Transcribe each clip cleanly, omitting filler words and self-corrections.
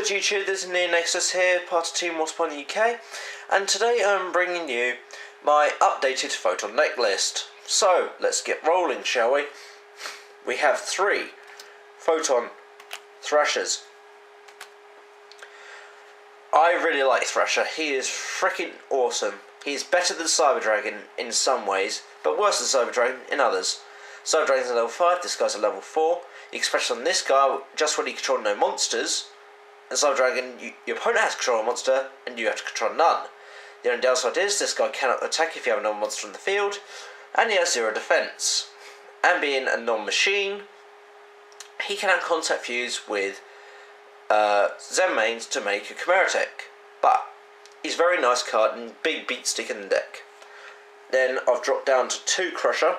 good YouTube, this is NeoNexudus here, part of Team Warspawn UK, and today I'm bringing you my updated Photon deck list. So, let's get rolling, shall we? We have 3 Photon Thrashers. I really like Thrasher, he is freaking awesome. He's better than Cyber Dragon in some ways, but worse than Cyber Dragon in others. Cyber Dragon's a level 5, this guy's a level 4. You can special on this guy just when you control no monsters. And Cyber Dragon, your opponent has to control a monster, and you have to control none. The only downside is, this guy cannot attack if you have a non-monster in the field, and he has 0 defense. And being a non-machine, he can have contact fuse with Zen mains to make a Chimera Tech. But he's a very nice card and big beat stick in the deck. Then I've dropped down to 2 Crusher.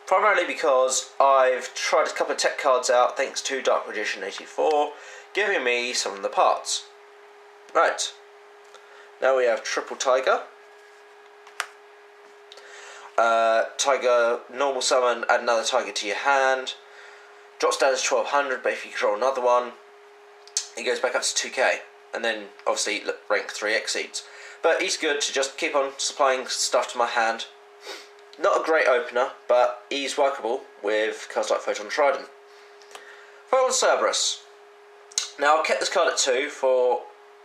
Primarily because I've tried a couple of tech cards out thanks to Dark Magician 84, giving me some of the parts. Right, now we have Triple Tiger. Tiger, normal summon, add another Tiger to your hand. Drops down to 1200, but if you control another one, it goes back up to 2k. And then obviously rank 3 exceeds. But he's good to just keep on supplying stuff to my hand. Not a great opener, but he's workable with cards like Photon Trident. Photon Cerberus. Now, I've kept this card at 2 for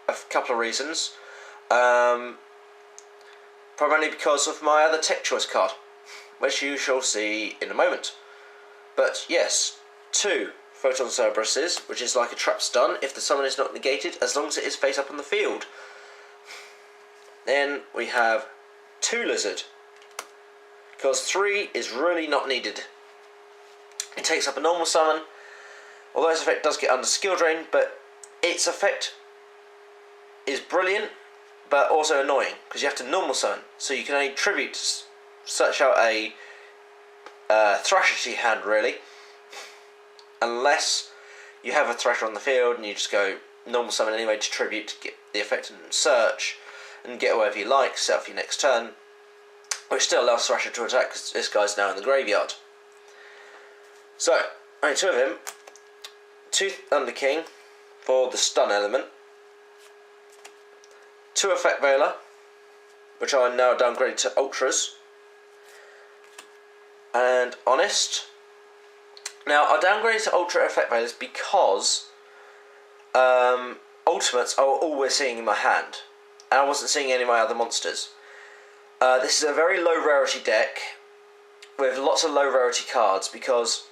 a couple of reasons. Primarily because of my other tech choice card, which you shall see in a moment. But yes, 2 Photon Cerberuses, which is like a trap stun if the summon is not negated, as long as it is face up on the field. Then we have 2 Lizard. Because 3 is really not needed. It takes up a normal summon, although its effect does get under skill drain, but its effect is brilliant, but also annoying, because you have to normal summon, so you can only tribute search out a Thrasher to your hand, really, unless you have a Thrasher on the field and you just go normal summon anyway to tribute to get the effect and search, and get whatever you like, set up for your next turn. Which still allows Thrasher to attack because this guy's now in the graveyard. So, only 2 of him. 2 Thunder King for the stun element. 2 Effect Veiler, which I now downgraded to Ultras. And Honest. Now, I downgraded to Ultra Effect Veilers because Ultimates I was always seeing in my hand. And I wasn't seeing any of my other monsters. This is a very low rarity deck with lots of low rarity cards because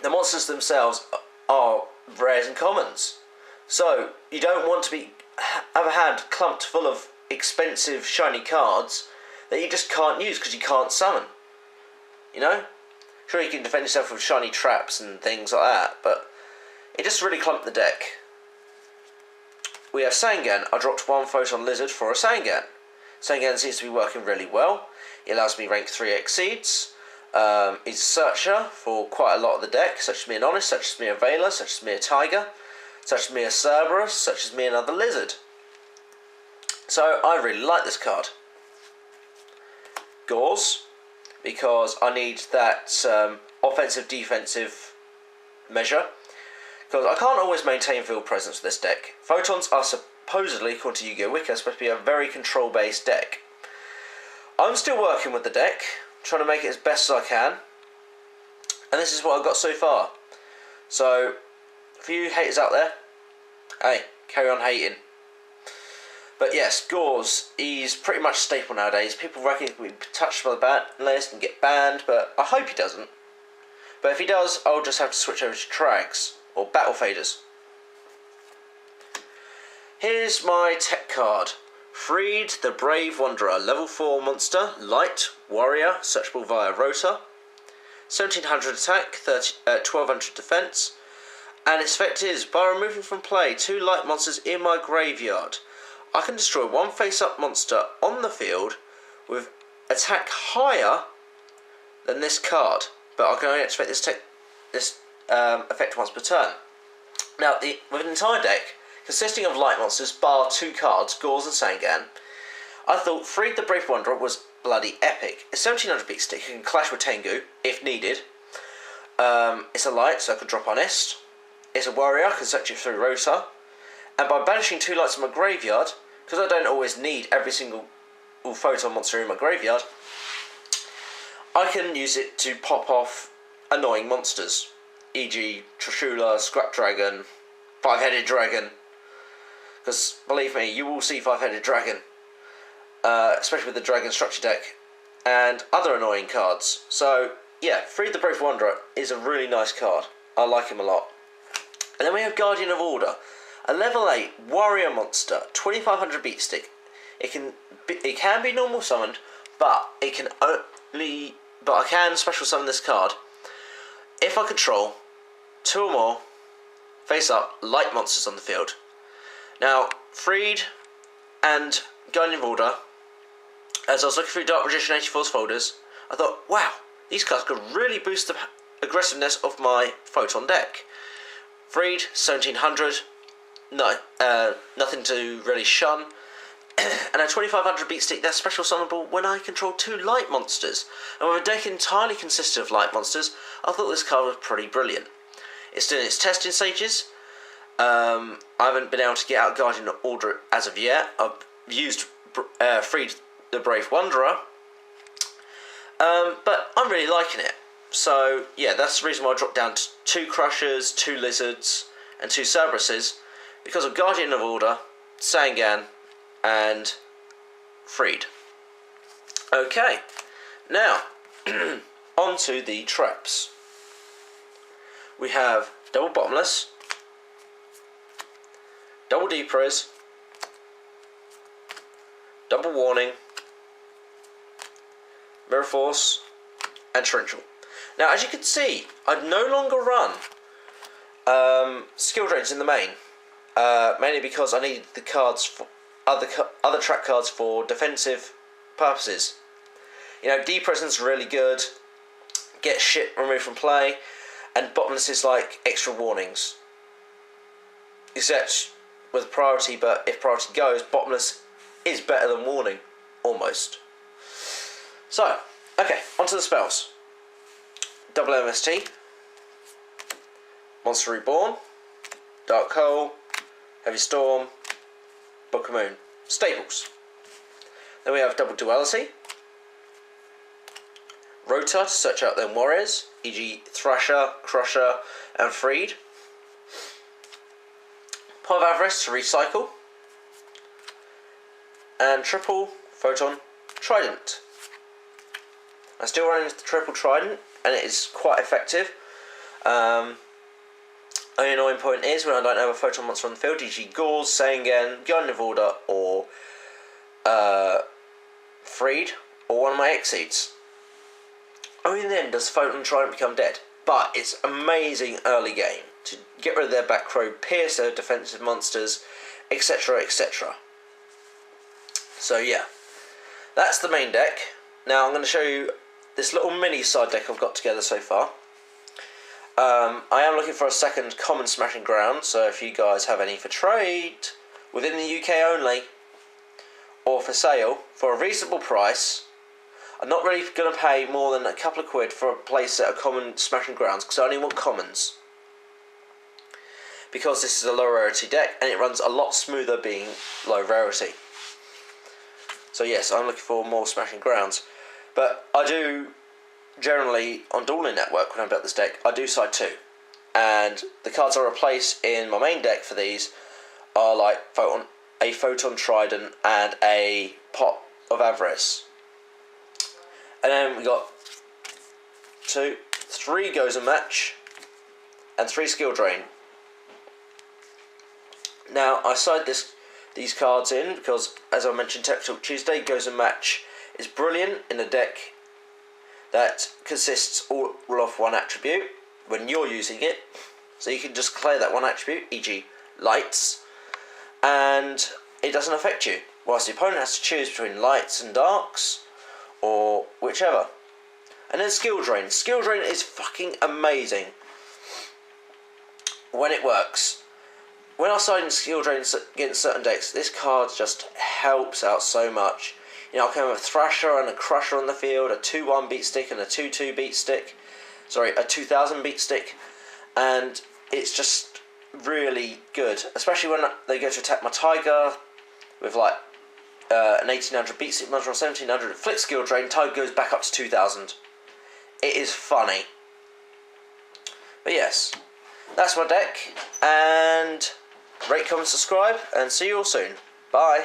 the monsters themselves are rares and commons. So you don't want to have a hand clumped full of expensive shiny cards that you just can't use because you can't summon. You know? Sure, you can defend yourself with shiny traps and things like that, but it just really clumped the deck. We have Sangan. I dropped 1 Photon Lizard for a Sangan. Sangan seems to be working really well. It allows me rank 3 exceeds. It's a searcher for quite a lot of the deck, such as me an Honest, such as me a Veiler, such as me a Tiger, such as me a Cerberus, such as me another Lizard. So I really like this card. Gauze, because I need that offensive defensive measure. Because I can't always maintain field presence with this deck. Photons are supposedly, according to Yu-Gi-Oh! Wiki, supposed to be a very control-based deck. I'm still working with the deck, trying to make it as best as I can, and this is what I've got so far. So, for you haters out there, hey, carry on hating. But yes, Gauze, he's pretty much a staple nowadays. People reckon he can be touched by the ban list and get banned, but I hope he doesn't. But if he does, I'll just have to switch over to Trags, or Battle Faders. Here's my tech card. Freed the Brave Wanderer, level 4 monster, light, warrior, searchable via rotor, 1700 attack, 1200 defense, and its effect is, by removing from play 2 light monsters in my graveyard, I can destroy 1 face-up monster on the field with attack higher than this card, but I can only activate this effect once per turn. Now, with an entire deck consisting of light monsters, bar 2 cards, Gauze and Sangan, I thought Freed the Brave Wanderer was bloody epic. It's 1700 beat stick, you can clash with Tengu if needed. It's a light, so I could drop Honest, it's a warrior, I can search it through Rota, and by banishing 2 lights in my graveyard, because I don't always need every single Photon monster in my graveyard, I can use it to pop off annoying monsters, e.g. Trishula, Scrap Dragon, 5-headed Dragon, because believe me, you will see 5-headed Dragon, especially with the Dragon Structure deck, and other annoying cards. So yeah, Freed the Brave Wanderer is a really nice card. I like him a lot. And then we have Guardian of Order, a level 8 warrior monster, 2500 beat stick. It can be normal summoned, but I can special summon this card if I control 2 or more face up light monsters on the field. Now, Freed and Guardian of Order, as I was looking through Dark Magician 84's folders, I thought, wow, these cards could really boost the aggressiveness of my Photon deck. Freed, 1700, no, nothing to really shun. And a 2500 beat stick that's special summonable when I control 2 light monsters. And with a deck entirely consisted of light monsters, I thought this card was pretty brilliant. It's still in its testing stages. I haven't been able to get out Guardian of Order as of yet. I've used Freed the Brave Wanderer, but I'm really liking it. So yeah, that's the reason why I dropped down to 2 Crushers, 2 Lizards, and 2 Cerberuses, because of Guardian of Order, Sangan, and Freed. Okay, now on to the traps. We have Double Bottomless, Double Deep Res, Double Warning, Mirror Force, and Torrential. Now, as you can see, I no longer run skill drains in the main, mainly because I need the cards for other trap cards for defensive purposes. You know, Deep Reson's really good, get shit removed from play, and Bottomless is like extra warnings. Except with priority, but if priority goes, Bottomless is better than Warning, almost. So, okay, onto the spells. Double MST, Monster Reborn, Dark Hole, Heavy Storm, Book of Moon. Stables. Then we have Double Duality, Rota to search out them warriors, e.g. Thrasher, Crusher, and Freed. Pot of Avarice to recycle, and triple Photon Trident. I'm still running the triple Trident, and it is quite effective. Only annoying point is when I don't have a Photon monster on the field, e.g. Gauze, Sangan, Guardian of Order, or Freed, or one of my Exceeds. Only then does Photon Trident become dead, but it's amazing early game to get rid of their back row, pierce their defensive monsters, etc, etc. So yeah, that's the main deck. Now I'm going to show you this little mini side deck I've got together so far. I am looking for a second common Smashing Ground, so if you guys have any for trade, within the UK only, or for sale, for a reasonable price, I'm not really going to pay more than a couple of quid for a play set of common Smashing Grounds, because I only want commons. Because this is a low rarity deck, and it runs a lot smoother being low rarity. So yes, I'm looking for more Smashing Grounds. But I do, generally, on Dueling Network, when I built this deck, I do side 2. And the cards I replace in my main deck for these are like a Photon Trident and a Pot of Avarice. And then we got 3 Goes and Match, and 3 Skill Drain. Now, I side these cards in because, as I mentioned, Tech Talk Tuesday, Goes and Match is brilliant in a deck that consists all of one attribute when you're using it. So you can just clear that one attribute, e.g. lights, and it doesn't affect you, whilst the opponent has to choose between lights and darks, or whichever. And then Skill Drain. Skill Drain is fucking amazing when it works. When I side in Skill Drain against certain decks, this card just helps out so much. You know, I can have a Thrasher and a Crusher on the field, a 2-1 beat stick and a 2-2 beat stick. Sorry, a 2000 beat stick. And it's just really good, especially when they go to attack my Tiger with like an 1800 beat stick muzzle or 1700 flick skill drain. Tiger goes back up to 2000. It is funny. But yes, that's my deck, and rate, comment, subscribe, and see you all soon. Bye.